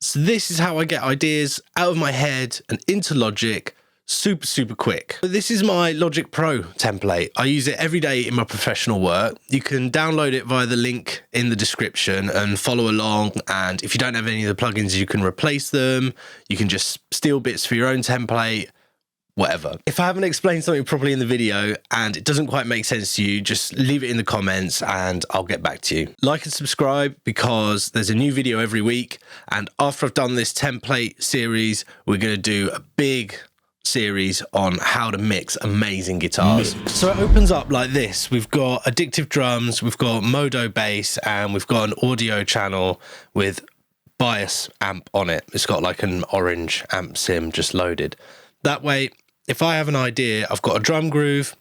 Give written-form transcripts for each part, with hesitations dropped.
So this is how I get ideas out of my head and into Logic super quick. This is my Logic Pro template. I use it every day in my professional work. You can download it via the link in the description and follow along. And if you don't have any of the plugins, you can replace them. You can just steal bits for your own template, whatever. If I haven't explained something properly in the video and it doesn't quite make sense to you, just leave it in the comments and I'll get back to you. Like and subscribe because there's a new video every week. And after I've done this template series, we're going to do a big series on how to mix amazing guitars. So it opens up like this. We've got Addictive Drums, we've got Modo Bass, and we've got an audio channel with bias amp on it. It's got like an orange amp sim just loaded. That way, if I have an idea, I've got a drum groove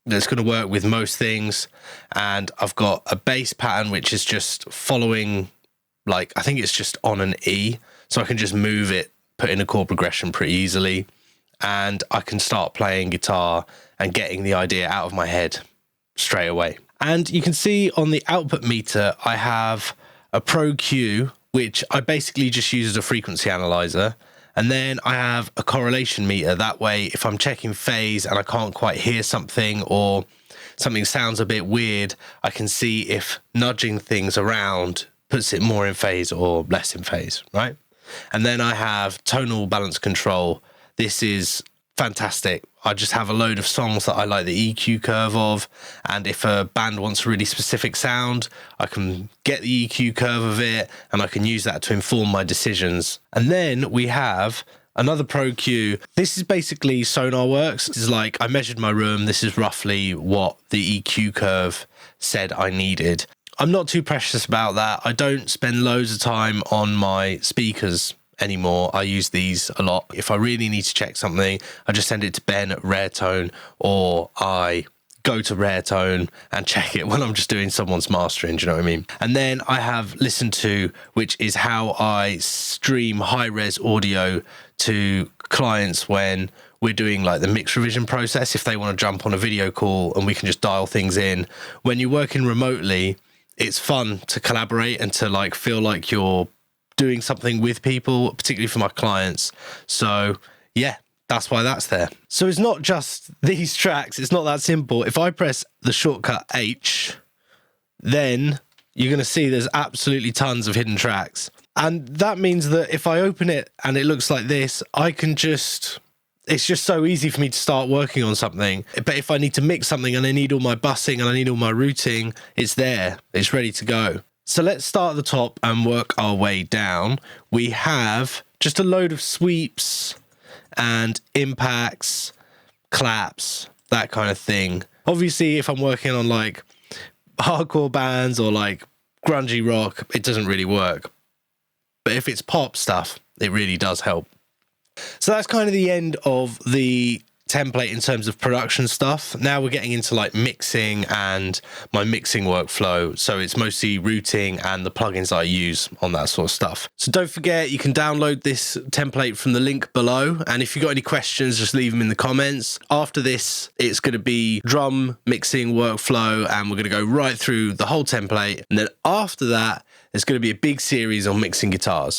that's going to work with most things, and I've got a bass pattern which is just following, like, I think it's just on an E, so I can just move it, put in a chord progression pretty easily, and I can start playing guitar and getting the idea out of my head straight away. And you can see on the output meter, I have a Pro Q, which I basically just use as a frequency analyzer. And then I have a correlation meter. That way, if I'm checking phase and I can't quite hear something or something sounds a bit weird, I can see if nudging things around puts it more in phase or less in phase, right? And then I have tonal balance control. This is fantastic. I just have a load of songs that I like the EQ curve of, and if a band wants a really specific sound, I can get the EQ curve of it and I can use that to inform my decisions. And then we have another Pro Q. This is basically SonarWorks. This is like, I measured my room. This is roughly what the EQ curve said I needed. I'm not too precious about that. I don't spend loads of time on my speakers anymore. I use these a lot. If I really need to check something, I just send it to Ben at Raretone, or I go to Raretone and check it when I'm just doing someone's mastering, do you know what I mean? And then I have Listen To, which is how I stream high-res audio to clients when we're doing like the mix revision process, if they want to jump on a video call and we can just dial things in. When you're working remotely, it's fun to collaborate and to like feel like you're doing something with people, particularly for my clients. So yeah, that's why that's there. So it's not just these tracks. It's not that simple. If I press the shortcut H, then you're going to see there's absolutely tons of hidden tracks. And that means that if I open it and it looks like this, I can just, it's just so easy for me to start working on something. But if I need to mix something and I need all my bussing and I need all my routing, it's there. It's ready to go. So let's start at the top and work our way down. We have just a load of sweeps and impacts, claps, that kind of thing. Obviously, if I'm working on like hardcore bands or like grungy rock, it doesn't really work. But if it's pop stuff, it really does help. So that's kind of the end of the template in terms of production stuff. Now we're getting into like mixing and my mixing workflow. So it's mostly routing and the plugins that I use on that sort of stuff. So don't forget, you can download this template from the link below. And if you've got any questions, just leave them in the comments. After this, it's going to be drum mixing workflow, and we're going to go right through the whole template. And then after that, there's going to be a big series on mixing guitars.